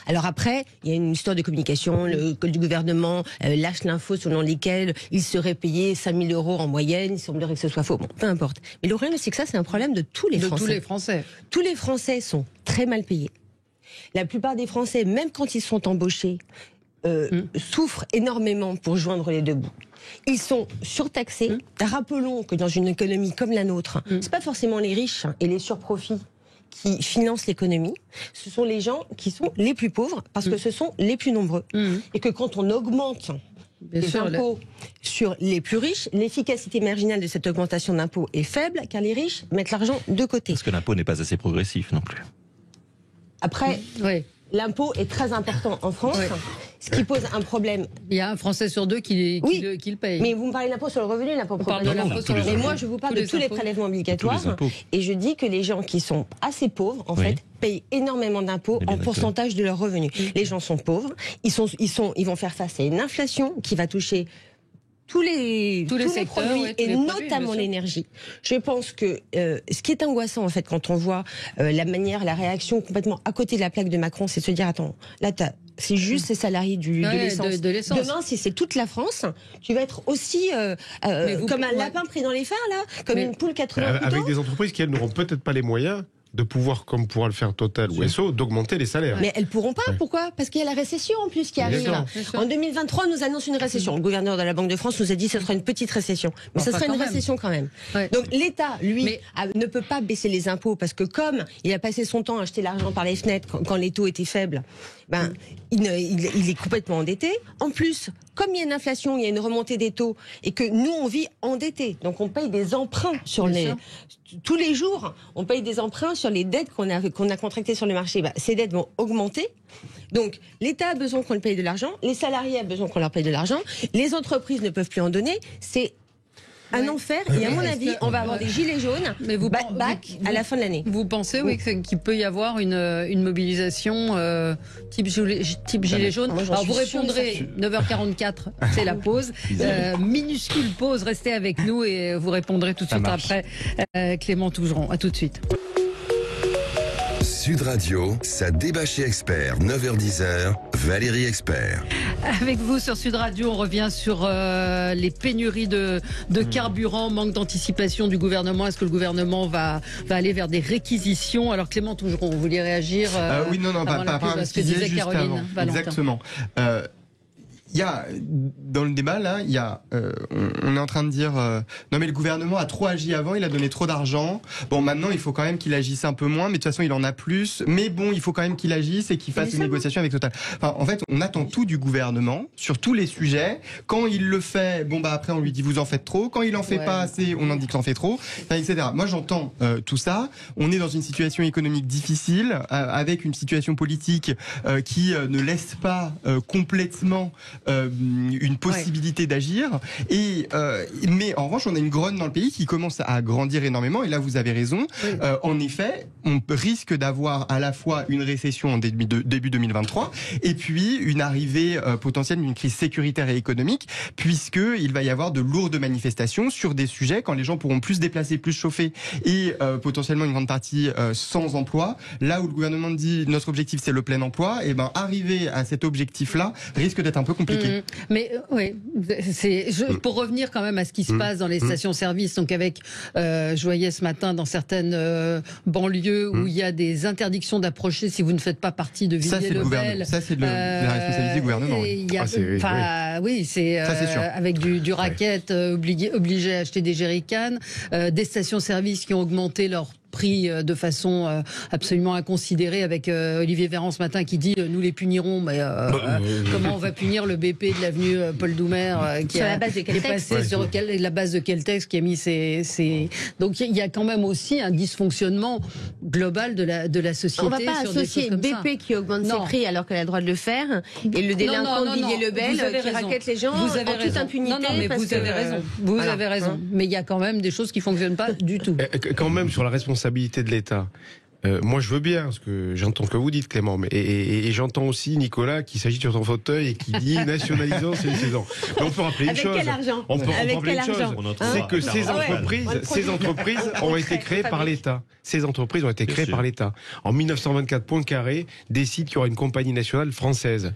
Alors après, il y a une histoire de communication, le gouvernement lâche l'info selon lesquelles il serait payé 5 000 € en moyenne, il semblerait que ce soit faux, bon, peu importe. Mais le problème, c'est que ça, c'est un problème de tous les Français. Tous les Français sont très mal payés. La plupart des Français, même quand ils sont embauchés, souffrent énormément pour joindre les deux bouts. Ils sont surtaxés. Rappelons que dans une économie comme la nôtre, c'est pas forcément les riches et les surprofits qui financent l'économie, ce sont les gens qui sont les plus pauvres parce que ce sont les plus nombreux. Et que quand on augmente les impôts sur les plus riches, l'efficacité marginale de cette augmentation d'impôts est faible car les riches mettent l'argent de côté. Parce que l'impôt n'est pas assez progressif non plus. Après, l'impôt est très important en France, ce qui pose un problème. Il y a un Français sur deux qui le paye. Mais vous me parlez d'impôt sur le revenu, l'impôt progressif. Mais moi, je vous parle de tous les prélèvements obligatoires. Et je dis que les gens qui sont assez pauvres, en fait, payent énormément d'impôts en pourcentage de leurs revenus. Les gens sont pauvres, ils vont faire face à une inflation qui va toucher tous les secteurs, produits, et notamment l'énergie. Je pense que ce qui est angoissant, en fait, quand on voit la réaction complètement à côté de la plaque de Macron, c'est de se dire, attends, là, c'est juste ces salariés de l'essence. Demain, si c'est toute la France, tu vas être aussi comme un lapin pris dans les phares, là, comme une poule 80 avec des entreprises qui, elles, n'auront peut-être pas les moyens de pouvoir, comme pourra le faire Total ou Esso, d'augmenter les salaires. Mais elles pourront pas, pourquoi ? Parce qu'il y a la récession en plus qui arrive. En 2023, on nous annonce une récession. Le gouverneur de la Banque de France nous a dit que ce sera une petite récession. Mais ce sera une récession quand même. Donc l'État, lui, ne peut pas baisser les impôts parce que comme il a passé son temps à acheter l'argent par les fenêtres quand les taux étaient faibles, il est complètement endetté. En plus, comme il y a une inflation, il y a une remontée des taux et que nous, on vit endettés. Donc on paye des emprunts tous les jours, on paye des emprunts sur les dettes qu'on a contractées sur le marché. Ces dettes vont augmenter. Donc l'État a besoin qu'on lui paye de l'argent, les salariés ont besoin qu'on leur paye de l'argent, les entreprises ne peuvent plus en donner. C'est un enfer, et à mon avis, on va avoir des gilets jaunes à la fin de l'année. Vous pensez qu'il peut y avoir une mobilisation type gilet jaune? Alors vous répondrez 9h44, c'est la pause. Minuscule pause, restez avec nous et vous répondrez tout de suite après Clément Tougeron. À tout de suite. Sud Radio, ça débat chez Expert, 9h-10h, Valérie Expert. Avec vous sur Sud Radio, on revient sur les pénuries de carburant, manque d'anticipation du gouvernement. Est-ce que le gouvernement va aller vers des réquisitions? Alors Clément Tougeron, vous vouliez réagir oui, non, pas ce que disait Caroline Valentin. Exactement. Il y a, dans le débat, là, on est en train de dire non mais le gouvernement a trop agi avant, il a donné trop d'argent. Bon, maintenant, il faut quand même qu'il agisse un peu moins, mais de toute façon, il en a plus. Mais bon, il faut quand même qu'il agisse et qu'il fasse une négociation avec Total. Enfin, en fait, on attend tout du gouvernement sur tous les sujets. Quand il le fait, après, on lui dit vous en faites trop. Quand il en fait pas assez, on en dit qu'il en fait trop, etc. Moi, j'entends tout ça. On est dans une situation économique difficile, avec une situation politique qui ne laisse pas complètement une possibilité d'agir. Mais en revanche, on a une grogne dans le pays qui commence à grandir énormément. Et là, vous avez raison. En effet, on risque d'avoir à la fois une récession en début 2023 et puis une arrivée potentielle d'une crise sécuritaire et économique, puisqu'il va y avoir de lourdes manifestations sur des sujets quand les gens pourront plus se déplacer, plus chauffer et potentiellement une grande partie sans emploi. Là où le gouvernement dit notre objectif c'est le plein emploi, et arriver à cet objectif-là risque d'être un peu compliqué. Mais pour revenir quand même à ce qui se passe dans les stations-service, donc avec, je voyais ce matin dans certaines banlieues où il y a des interdictions d'approcher si vous ne faites pas partie de Villiers-le-Bel. Ça c'est la responsabilité du gouvernement. C'est avec du racket obligé à acheter des jerrycans, des stations-service qui ont augmenté leur prix de façon absolument inconsidérée, avec Olivier Véran ce matin qui dit nous les punirons, mais comment on va punir le BP de l'avenue Paul Doumer qui est passé sur la base de quel texte qui a mis ses... Donc il y a quand même aussi un dysfonctionnement global de la société. On ne va pas associer BP qui augmente ses prix alors qu'elle a le droit de le faire et le délinquant de Villiers-le-Bel qui raquette les gens en toute impunité. Mais vous avez raison. Vous avez raison. Mais il y a quand même des choses qui ne fonctionnent pas du tout. Quand même sur la responsabilité de l'État. Moi, je veux bien ce que j'entends que vous dites, Clément, mais et j'entends aussi Nicolas qui s'agit sur son fauteuil et qui dit nationalisons ces saisons. Mais on peut rappeler une chose. Quel argent on peut rappeler une chose. C'est que ces entreprises ont été créées par l'État. Ces entreprises ont été créées par l'État. En 1924, Poincaré décide qu'il y aura une compagnie nationale française.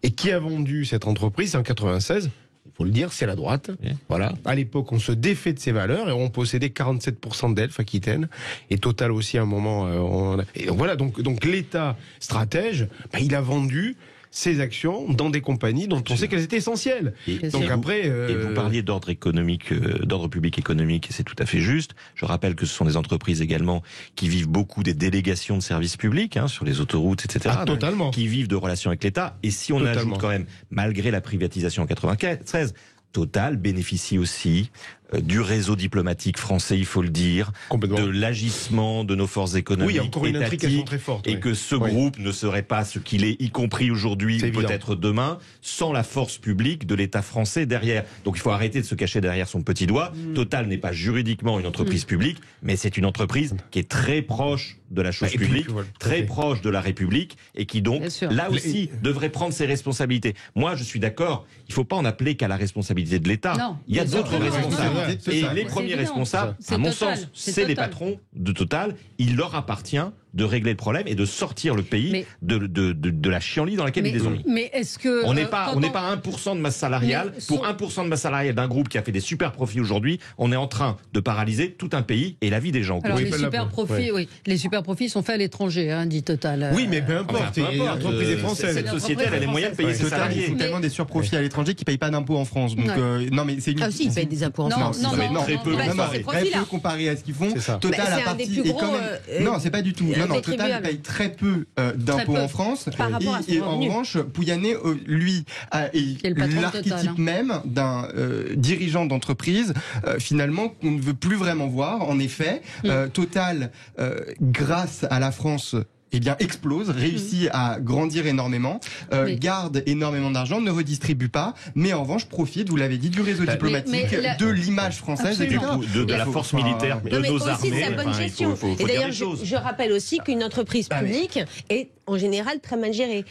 Et qui a vendu cette entreprise en 96? Il faut le dire, c'est la droite. Voilà. À l'époque, on se défait de ses valeurs et on possédait 47% d'Elf Aquitaine et Total aussi à un moment. Et voilà. Donc l'État stratège, il a vendu ses actions dans des compagnies dont on sait qu'elles étaient essentielles. Et vous parliez d'ordre économique, d'ordre public économique, et c'est tout à fait juste. Je rappelle que ce sont des entreprises également qui vivent beaucoup des délégations de services publics, sur les autoroutes, etc. Totalement. Qui vivent de relations avec l'État. Et si on ajoute quand même, malgré la privatisation en 93, Total bénéficie aussi du réseau diplomatique français, il faut le dire, de l'agissement de nos forces économiques étatiques, très forte, et que ce groupe ne serait pas ce qu'il est, y compris aujourd'hui, peut-être demain, sans la force publique de l'État français derrière. Donc il faut arrêter de se cacher derrière son petit doigt. Total n'est pas juridiquement une entreprise publique, mais c'est une entreprise qui est très proche de la chose publique, très proche de la République, et qui donc, là aussi, devrait prendre ses responsabilités. Moi, je suis d'accord, il ne faut pas en appeler qu'à la responsabilité de l'État. Non, il y a d'autres responsables. Et les C'est premiers évident. responsables, à mon sens, c'est les patrons de Total. Il leur appartient de régler le problème et de sortir le pays de la chienlit dans laquelle ils les ont mis. Mais est-ce que on n'est pas à 1% de masse salariale. Pour 1% de masse salariale d'un groupe qui a fait des super profits aujourd'hui, on est en train de paralyser tout un pays et la vie des gens. Alors les super profits, les super profits sont faits à l'étranger, dit Total. Oui, mais peu importe. L'entreprise est française. Cette société, elle a les moyens de payer ses salariés. Ils ont tellement des surprofits à l'étranger qui ne payent pas d'impôts en France. Donc non, mais c'est une. Ah si, ils payent des impôts en France. Très peu comparé à ce qu'ils font. Total a parti est quand même. Non, c'est pas du tout. Non, Total paye très peu d'impôts en France. Et en revanche, Pouyanné, lui, est l'archétype même d'un dirigeant d'entreprise, finalement, qu'on ne veut plus vraiment voir. En effet, Total, grâce à la France, explose, réussit à grandir énormément, garde énormément d'argent, ne redistribue pas, mais en revanche profite, vous l'avez dit, du réseau diplomatique, de l'image française et de la force militaire, de nos armées. De sa bonne gestion. Et d'ailleurs, je rappelle aussi qu'une entreprise publique est en général très mal gérée.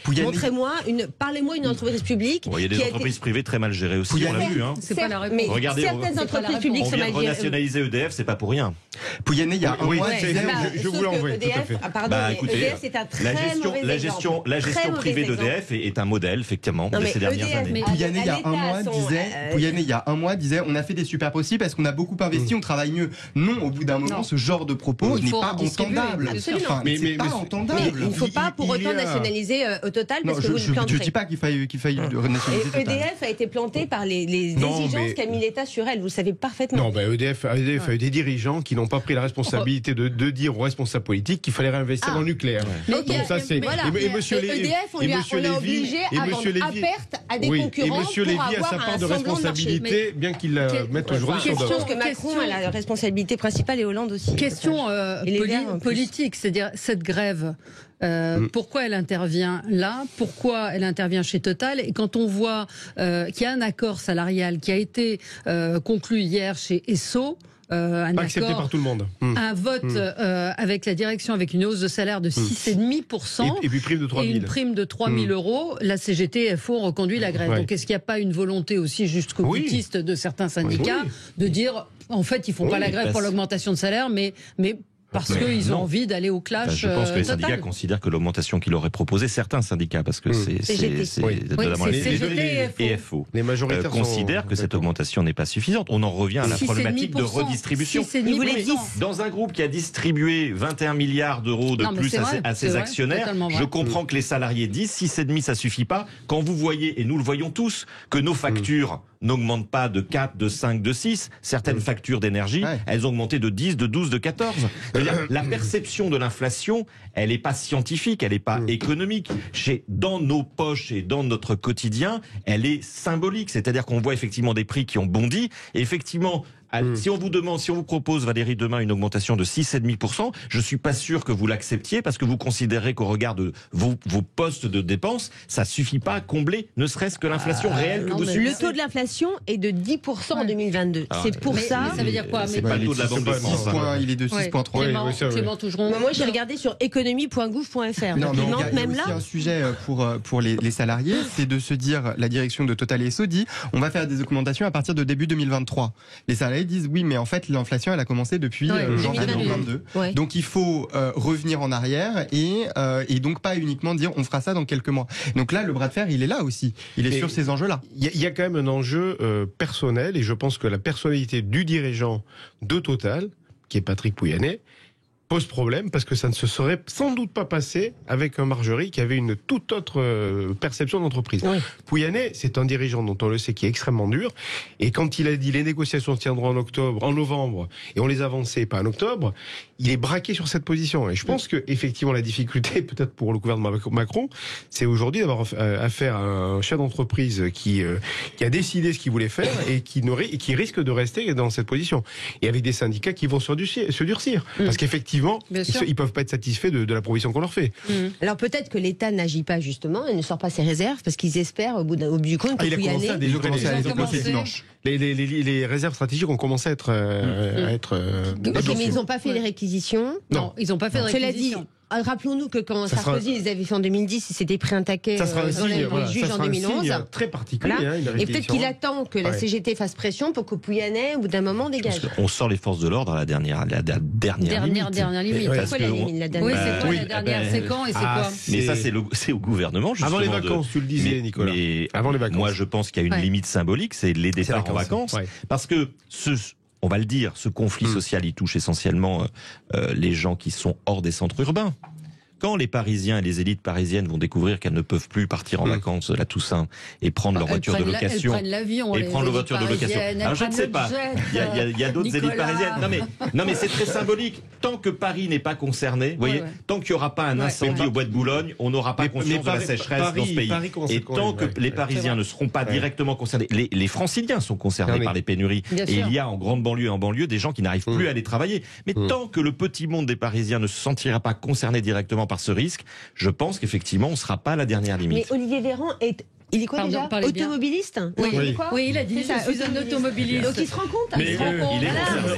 Parlez-moi une entreprise publique. Il y a des entreprises privées très mal gérées aussi, on l'a vu. C'est pas la réponse. Mais regardez, certaines entreprises publiques sont mal gérées. On vient de renationaliser EDF, c'est pas pour rien. Pouyanné, il y a un mois, je vous l'envoie. Écoutez, c'est un très la gestion privée d'EDF est un modèle, effectivement, de ces dernières années. Pouyanné, il y a un mois, disait on a fait des super possibles parce qu'on a beaucoup investi, on travaille mieux. Non, au bout d'un moment, ce genre de propos n'est pas entendable. Mais pas entendable. Il ne faut pas pour autant nationaliser au Total parce que vous le planterez. Je ne dis pas qu'il faille renationaliser Total. EDF a été planté par les exigences qu'a mis l'État sur elle. Vous le savez parfaitement. Non, EDF a eu des dirigeants qui n'ont pas pris la responsabilité de dire aux responsables politiques qu'il fallait réinvestir dans le nucléaire. Donc ça, c'est. Et Monsieur Lévy, EDF, on l'a obligé à vendre à perte à des concurrents. Et Monsieur Lévy a sa part de responsabilité, bien qu'il la mette aujourd'hui sur Je pense que Macron a la responsabilité principale et Hollande aussi. Question politique, c'est-à-dire cette grève. Pourquoi elle intervient là? Pourquoi elle intervient chez Total? Et quand on voit qu'il y a un accord salarial qui a été conclu hier chez Esso, pas accepté par tout le monde. Un vote avec la direction, avec une hausse de salaire de 6,5%. Et puis prime de 3 000. Et une prime de 3 000 euros. La CGT, FO reconduit la grève. Donc est-ce qu'il n'y a pas une volonté aussi jusqu'au boutiste de certains syndicats de dire, en fait, ils ne font pas la grève pour l'augmentation de salaire, mais parce qu'ils ont envie d'aller au clash. Je pense que les syndicats considèrent que l'augmentation qu'il aurait proposée, certains syndicats, parce que c'est notamment les CGT et FO, les majoritaires considèrent que cette augmentation n'est pas suffisante. On en revient à la problématique de redistribution. Dans un groupe qui a distribué 21 milliards d'euros de plus à ses actionnaires, je comprends que les salariés disent 6,5 ça suffit pas. Quand vous voyez, et nous le voyons tous, que nos factures n'augmentent pas de 4, de 5, de 6. Certaines factures d'énergie, elles ont augmenté de 10, de 12, de 14. La perception de l'inflation, elle n'est pas scientifique, elle n'est pas économique. Dans nos poches et dans notre quotidien, elle est symbolique. C'est-à-dire qu'on voit effectivement des prix qui ont bondi. Et effectivement, si on vous propose, Valérie, demain une augmentation de 6,5%, je suis pas sûr que vous l'acceptiez parce que vous considérez qu'au regard de vos postes de dépenses, ça suffit pas à combler ne serait-ce que l'inflation réelle que vous subissez. Le taux de l'inflation est de 10% en 2022. C'est pour ça. Mais ça veut dire quoi? C'est pas le taux de la Banque de France. Il est de 6,3. Clément Tougeron. Moi, j'ai regardé sur économie.gouv.fr. Non, mais même là, un sujet pour les salariés, c'est de se dire, la direction de Total et Esso dit, on va faire des augmentations à partir de début 2023. Les salariés disent oui, mais en fait l'inflation elle a commencé depuis janvier 2022. Donc il faut revenir en arrière et donc pas uniquement dire on fera ça dans quelques mois. Donc là le bras de fer il est là aussi. Il est sur ces enjeux-là. Il y a quand même un enjeu personnel et je pense que la personnalité du dirigeant de Total, qui est Patrick Pouyanné, pose problème parce que ça ne se serait sans doute pas passé avec un Margerie qui avait une toute autre perception d'entreprise. Oui. Pouyanné, c'est un dirigeant dont on le sait qui est extrêmement dur, et quand il a dit les négociations se tiendront en novembre et on les avançait pas en octobre, il est braqué sur cette position. Et je pense que effectivement la difficulté peut-être pour le gouvernement Macron, c'est aujourd'hui d'avoir affaire à un chef d'entreprise qui a décidé ce qu'il voulait faire et qui risque de rester dans cette position. Et avec des syndicats qui vont se durcir. Parce qu'effectivement, ils peuvent pas être satisfaits de la proposition qu'on leur fait. Alors peut-être que l'État n'agit pas justement et ne sort pas ses réserves parce qu'ils espèrent au bout du compte que les réserves stratégiques ont commencé à être... mais ils n'ont pas fait les réquisitions. Non, ils n'ont pas fait de réquisitions. Cela dit, rappelons-nous que quand Sarkozy les avait fait en 2010, il s'était pris un taquet dans les juges en 2011. C'est très particulier. Voilà. Et peut-être qu'il attend que la CGT fasse pression pour que Pouyanné, au bout d'un moment, dégage. On sort les forces de l'ordre à la dernière limite. Pourquoi la limite, la dernière? Oui, c'est quoi la dernière? C'est quand et c'est quoi? Mais ça, c'est au gouvernement, justement. Avant les vacances, tu le disais, Nicolas. Mais avant les vacances. Moi, je pense qu'il y a une limite symbolique, c'est les départs en vacances. Parce que on va le dire, ce conflit social, il touche essentiellement les gens qui sont hors des centres urbains. Quand les Parisiens et les élites parisiennes vont découvrir qu'elles ne peuvent plus partir en vacances la Toussaint et prendre leur voiture de location, alors je ne sais pas, il y a d'autres élites parisiennes. Non mais c'est très symbolique. Tant que Paris n'est pas concerné, voyez, tant qu'il n'y aura pas un incendie au bois de Boulogne, on n'aura pas conscience de la sécheresse dans ce pays. Et tant que les Parisiens ne seront pas directement concernés, les Franciliens sont concernés par les pénuries. Et il y a en grande banlieue et en banlieue des gens qui n'arrivent plus à aller travailler. Mais tant que le petit monde des Parisiens ne se sentira pas concerné directement par ce risque, je pense qu'effectivement, on ne sera pas à la dernière limite. Mais Olivier Véran il est quoi déjà? Automobiliste? Oui, il a dit je suis un automobiliste. Donc il se rend compte. Mais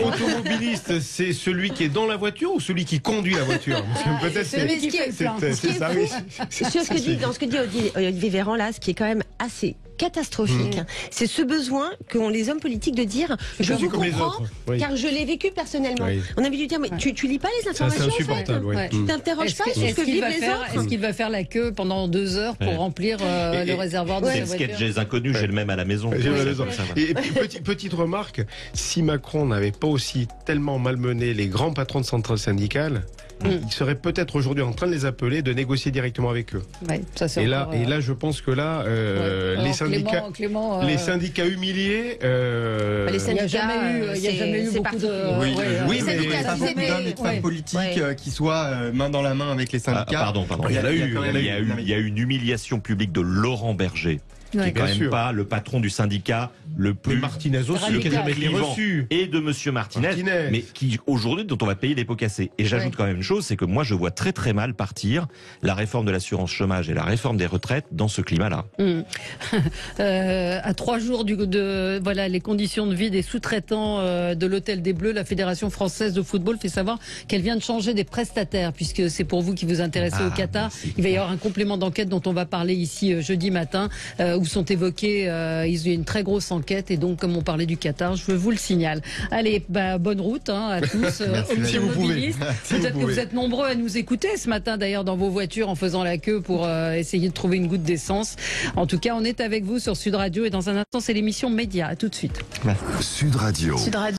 automobiliste, c'est celui qui est dans la voiture ou celui qui conduit la voiture? Peut-être c'est ça. Dans ce que dit Olivier Véran là, ce qui est quand même assez catastrophique, c'est ce besoin qu'ont les hommes politiques de dire je vous comprends car je l'ai vécu personnellement. On a envie de lui dire mais tu lis pas les informations, c'est insupportable, en fait. Tu t'interroges pas sur ce que vivent les autres. Est-ce qu'il va faire la queue pendant 2 heures pour remplir le réservoir de sa voiture? C'est le sketch des inconnus, j'ai le même à la maison. Et petite remarque, si Macron n'avait pas aussi tellement malmené les grands patrons de centrales syndicales, il serait peut-être aujourd'hui en train de les appeler, de négocier directement avec eux. Et là, je pense que là, les syndicats humiliés. Les syndicats, il n'y a jamais eu beaucoup de. Oui, mais il n'y a pas beaucoup d'hommes et de femmes politiques qui soient main dans la main avec les syndicats. Pardon. Il y a eu une humiliation publique de Laurent Berger. Qui n'est quand même pas le patron du syndicat le plus Martinez aussi, le plus reçu, et de Monsieur Martinez, mais qui aujourd'hui dont on va payer les pots cassés. Et j'ajoute quand même une chose, c'est que moi je vois très très mal partir la réforme de l'assurance chômage et la réforme des retraites dans ce climat-là. À 3 jours les conditions de vie des sous-traitants de l'Hôtel des Bleus, la Fédération française de football fait savoir qu'elle vient de changer des prestataires, puisque c'est pour vous qui vous intéressez au Qatar. Il va y avoir un complément d'enquête dont on va parler ici jeudi matin, où sont évoqués, il y a une très grosse enquête, et donc comme on parlait du Qatar, je vous le signale. Allez, bonne route à tous, automobilistes. Peut-être que vous êtes nombreux à nous écouter ce matin, d'ailleurs, dans vos voitures, en faisant la queue pour essayer de trouver une goutte d'essence. En tout cas, on est avec vous sur Sud Radio, et dans un instant, c'est l'émission Média. À tout de suite. Sud Radio.